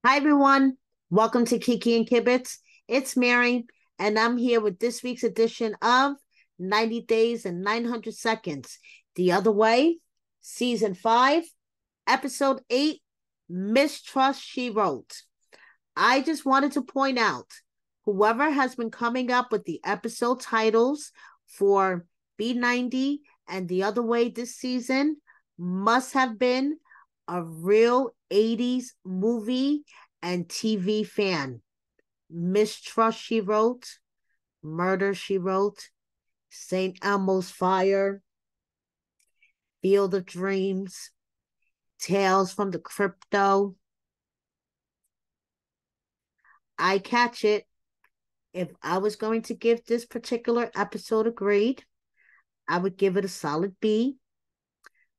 Hi, everyone. Welcome to Kiki and Kibitz. It's Mary, and I'm here with this week's edition of 90 Days and 900 Seconds. The Other Way, Season 5, Episode 8, Mistrust She Wrote. I just wanted to point out whoever has been coming up with the episode titles for B90 and The Other Way this season must have been a real 80s movie and TV fan. Mistrust She Wrote, Murder She Wrote, St. Elmo's Fire, Field of Dreams, Tales from the Crypto. I catch it. If I was going to give this particular episode a grade, I would give it a solid B.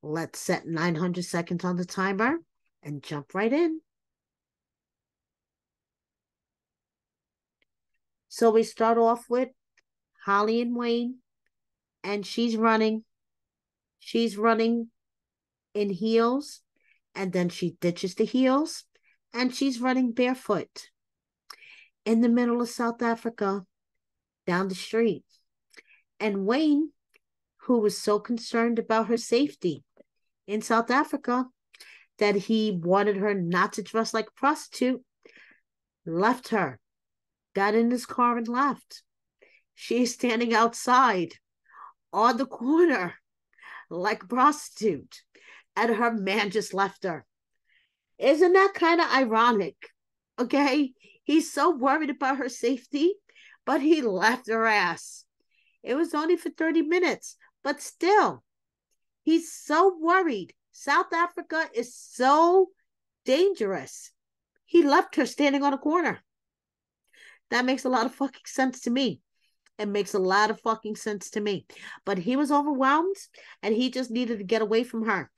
Let's set 900 seconds on the timer and jump right in. So we start off with Holly and Wayne, and she's running. She's running in heels, and then she ditches the heels, and she's running barefoot in the middle of South Africa down the street. And Wayne, who was so concerned about her safety in South Africa that he wanted her not to dress like a prostitute, left her, got in his car and left. She's standing outside on the corner like a prostitute, and her man just left her. Isn't that kind of ironic? Okay. He's so worried about her safety, but he left her ass. It was only for 30 minutes, but still, he's so worried. South Africa is so dangerous. He left her standing on a corner. That makes a lot of fucking sense to me. It makes a lot of fucking sense to me. But he was overwhelmed and he just needed to get away from her.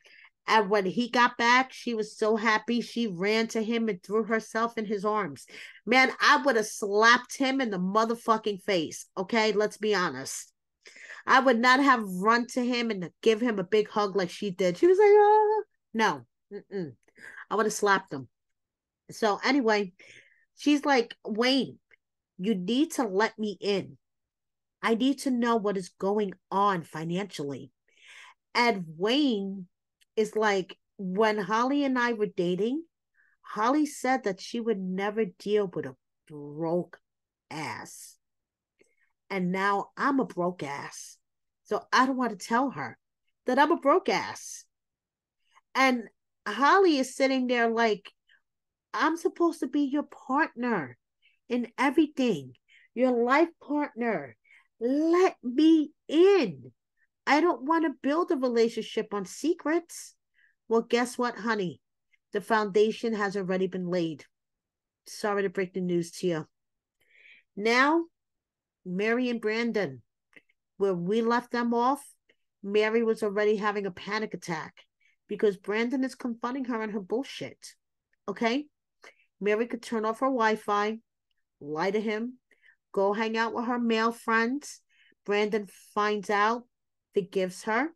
And when he got back, she was so happy. She ran to him and threw herself in his arms. Man, I would have slapped him in the motherfucking face. Okay, let's be honest. I would not have run to him and give him a big hug like she did. She was like, oh, no. Mm-mm. I would have slapped him. So anyway, she's like, Wayne, you need to let me in. I need to know what is going on financially. And Wayne is like, when Holly and I were dating, Holly said that she would never deal with a broke ass. And now I'm a broke ass. So I don't want to tell her that I'm a broke ass. And Holly is sitting there like, I'm supposed to be your partner in everything, your life partner. Let me in. I don't want to build a relationship on secrets. Well, guess what, honey? The foundation has already been laid. Sorry to break the news to you. Now, Mary and Brandon, where we left them off, Mary was already having a panic attack because Brandon is confronting her on her bullshit. Okay? Mary could turn off her Wi-Fi, lie to him, go hang out with her male friends. Brandon finds out, forgives her,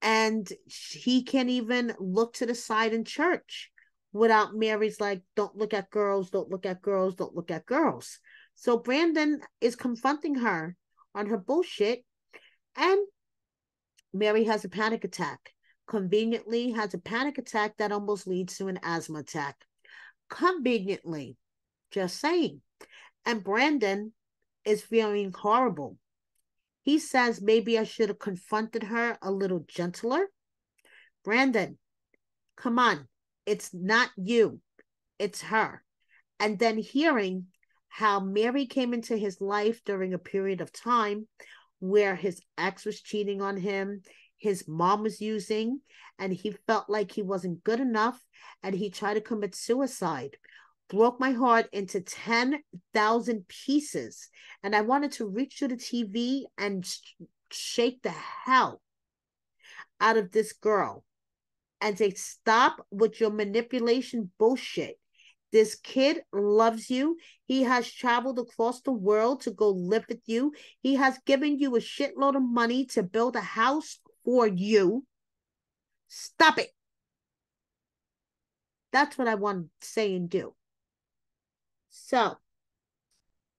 and he can't even look to the side in church without Mary's like, don't look at girls, don't look at girls, don't look at girls. So Brandon is confronting her on her bullshit, and Mary has a panic attack. Conveniently has a panic attack that almost leads to an asthma attack. Conveniently, just saying. And Brandon is feeling horrible. He says maybe I should have confronted her a little gentler. Brandon, come on. It's not you, it's her. And then hearing how Mary came into his life during a period of time where his ex was cheating on him, his mom was using, and he felt like he wasn't good enough, and he tried to commit suicide. Broke my heart into 10,000 pieces. And I wanted to reach to the TV and shake the hell out of this girl and say, stop with your manipulation bullshit. This kid loves you. He has traveled across the world to go live with you. He has given you a shitload of money to build a house for you. Stop it. That's what I want to say and do. So,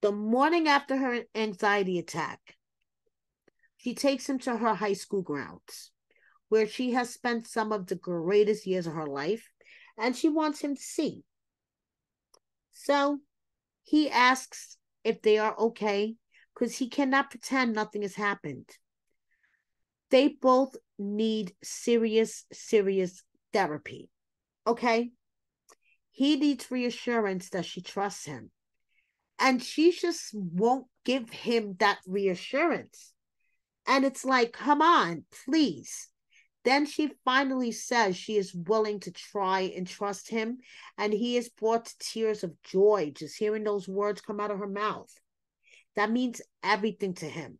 the morning after her anxiety attack, she takes him to her high school grounds, where she has spent some of the greatest years of her life, and she wants him to see. So, he asks if they are okay, because he cannot pretend nothing has happened. They both need serious, serious therapy. Okay? He needs reassurance that she trusts him. And she just won't give him that reassurance. And it's like, come on, please. Then she finally says she is willing to try and trust him. And he is brought to tears of joy just hearing those words come out of her mouth. That means everything to him.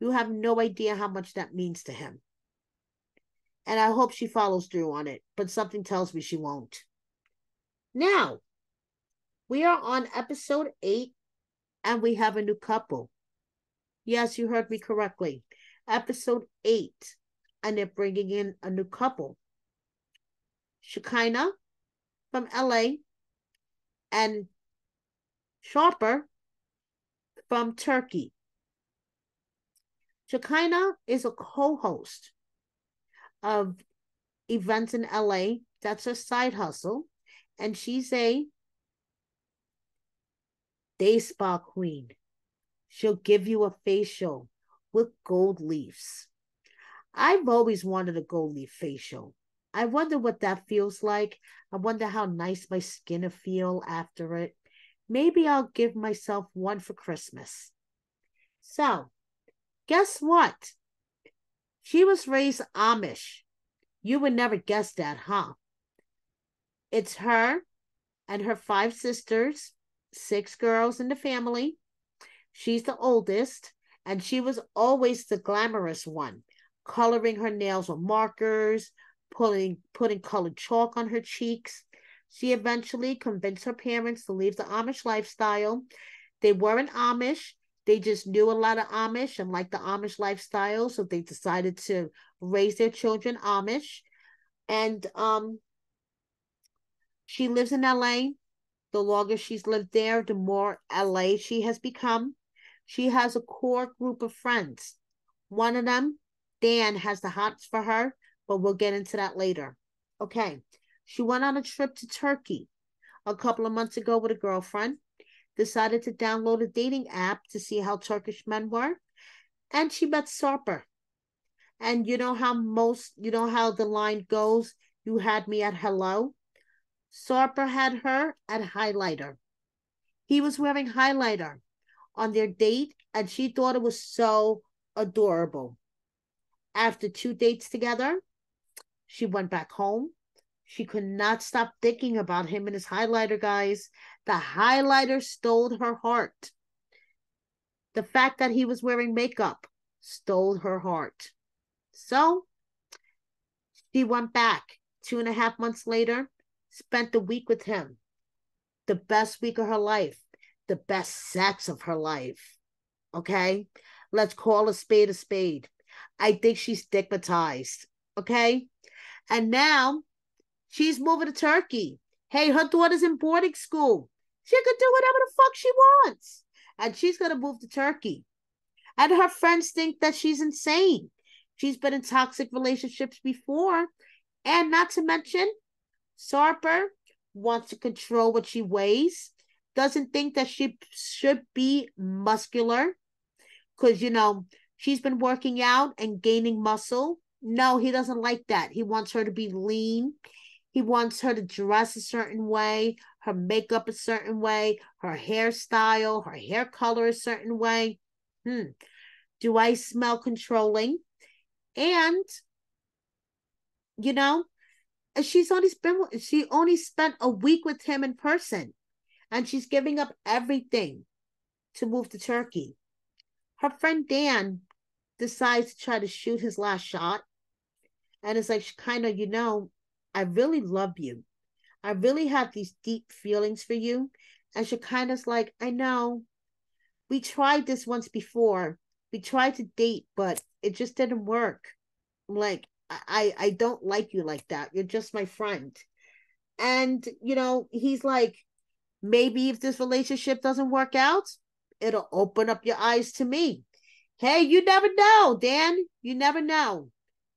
You have no idea how much that means to him. And I hope she follows through on it, but something tells me she won't. Now, we are on episode 8, and we have a new couple. Yes, you heard me correctly. Episode 8, and they're bringing in a new couple. Shekinah from LA and Sarper from Turkey. Shekinah is a co-host of events in LA. That's her side hustle. And she's a day spa queen. She'll give you a facial with gold leaves. I've always wanted a gold leaf facial. I wonder what that feels like. I wonder how nice my skin will feel after it. Maybe I'll give myself one for Christmas. So, guess what? She was raised Amish. You would never guess that, huh? It's her and her 5 sisters, 6 girls in the family. She's the oldest, and she was always the glamorous one, coloring her nails with markers, putting colored chalk on her cheeks. She eventually convinced her parents to leave the Amish lifestyle. They weren't Amish. They just knew a lot of Amish and liked the Amish lifestyle, so they decided to raise their children Amish. And she lives in LA. The longer she's lived there, the more LA she has become. She has a core group of friends. One of them, Dan, has the hots for her, but we'll get into that later. Okay. She went on a trip to Turkey a couple of months ago with a girlfriend, decided to download a dating app to see how Turkish men were, and she met Sarper. And you know how the line goes, you had me at hello? Sarper had her at highlighter. He was wearing highlighter on their date, and she thought it was so adorable. After 2 dates together, she went back home. She could not stop thinking about him and his highlighter, guys. The highlighter stole her heart. The fact that he was wearing makeup stole her heart. So she went back 2.5 months later, spent the week with him. The best week of her life. The best sex of her life. Okay? Let's call a spade a spade. I think she's stigmatized. Okay? And now she's moving to Turkey. Hey, her daughter's in boarding school. She could do whatever the fuck she wants. And she's going to move to Turkey. And her friends think that she's insane. She's been in toxic relationships before. And not to mention, Sarper wants to control what she weighs, doesn't think that she should be muscular because, she's been working out and gaining muscle. No, he doesn't like that. He wants her to be lean. He wants her to dress a certain way, her makeup a certain way, her hairstyle, her hair color a certain way. Do I smell controlling? And, she only spent a week with him in person, and she's giving up everything to move to Turkey. Her friend Dan decides to try to shoot his last shot, and it's like, I really love you. I really have these deep feelings for you. And Shekinah's like, I know. We tried this once before. We tried to date, but it just didn't work. I'm like, I don't like you like that. You're just my friend. And, he's like, maybe if this relationship doesn't work out, it'll open up your eyes to me. Hey, you never know, Dan. You never know.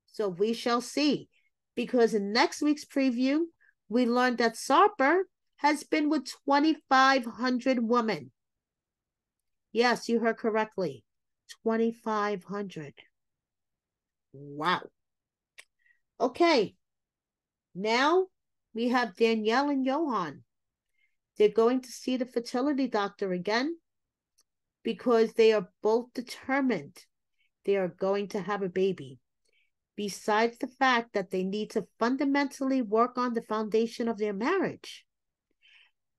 So we shall see. Because in next week's preview, we learned that Sarper has been with 2,500 women. Yes, you heard correctly. 2,500. Wow. Okay. Now we have Danielle and Yohan. They're going to see the fertility doctor again because they are both determined they are going to have a baby. Besides the fact that they need to fundamentally work on the foundation of their marriage,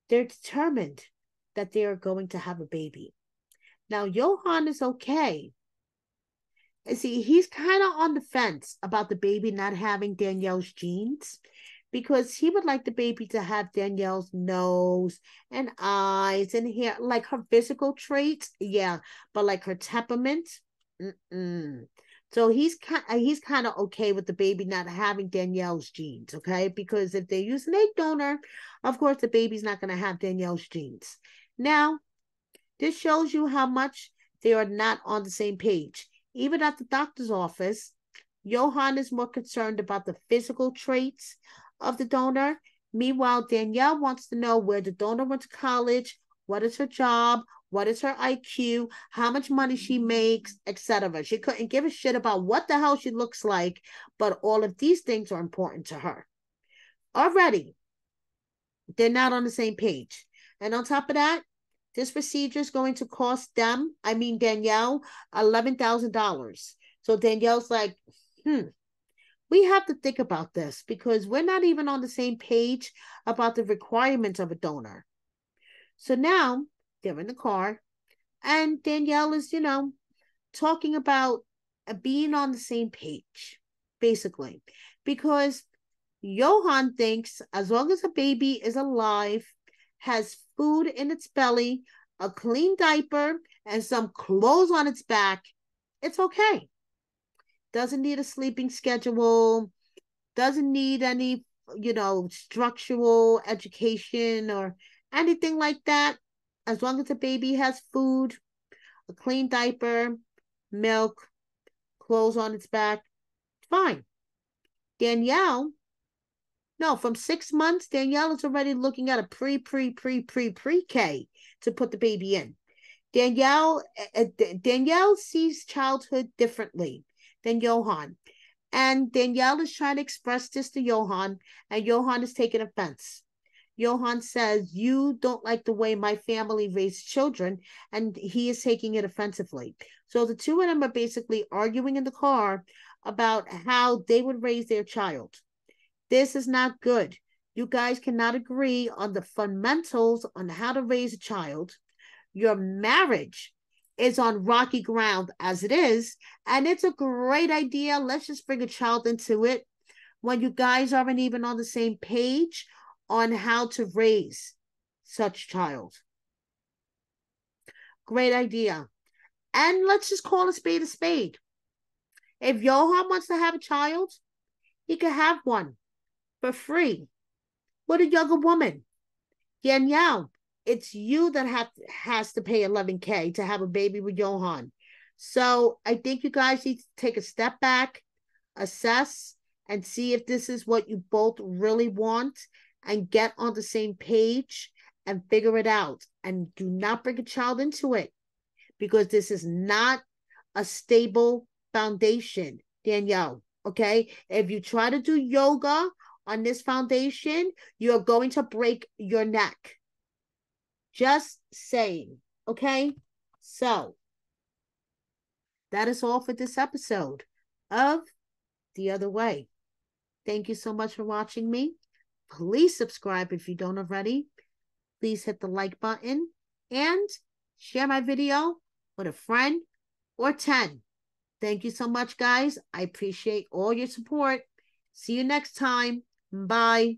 they're determined that they are going to have a baby. Now, Yohan is okay. See, he's kind of on the fence about the baby not having Danielle's genes because he would like the baby to have Danielle's nose and eyes and hair, like her physical traits, yeah, but like her temperament, So he's kind of okay with the baby not having Danielle's genes, okay? Because if they use an egg donor, of course the baby's not going to have Danielle's genes. Now, this shows you how much they are not on the same page. Even at the doctor's office, Yohan is more concerned about the physical traits of the donor. Meanwhile, Danielle wants to know where the donor went to college, what is her job, what is her IQ, how much money she makes, etc. She couldn't give a shit about what the hell she looks like, but all of these things are important to her. Already, they're not on the same page. And on top of that, this procedure is going to cost Danielle, $11,000. So Danielle's like, we have to think about this because we're not even on the same page about the requirements of a donor. So now they're in the car and Danielle is, talking about being on the same page, basically, because Yohan thinks as long as a baby is alive, has food in its belly, a clean diaper, and some clothes on its back, it's okay. Doesn't need a sleeping schedule, doesn't need any, structural education or anything like that. As long as the baby has food, a clean diaper, milk, clothes on its back, fine. Danielle, no, from 6 months, Danielle is already looking at a pre-K to put the baby in. Danielle sees childhood differently than Yohan. And Danielle is trying to express this to Yohan, and Yohan is taking offense. Yohan says, you don't like the way my family raised children, and he is taking it offensively. So the two of them are basically arguing in the car about how they would raise their child. This is not good. You guys cannot agree on the fundamentals on how to raise a child. Your marriage is on rocky ground as it is, and it's a great idea. Let's just bring a child into it when you guys aren't even on the same page on how to raise such child. Great idea. And let's just call a spade a spade. If Yohan wants to have a child, he can have one for free with a younger woman. Danielle, it's you that has to pay $11K to have a baby with Yohan. So I think you guys need to take a step back, assess, and see if this is what you both really want and get on the same page and figure it out. And do not bring a child into it because this is not a stable foundation, Danielle. Okay? If you try to do yoga on this foundation, you're going to break your neck. Just saying. Okay? So, that is all for this episode of The Other Way. Thank you so much for watching me. Please subscribe if you don't already. Please hit the like button and share my video with a friend or 10. Thank you so much, guys. I appreciate all your support. See you next time. Bye.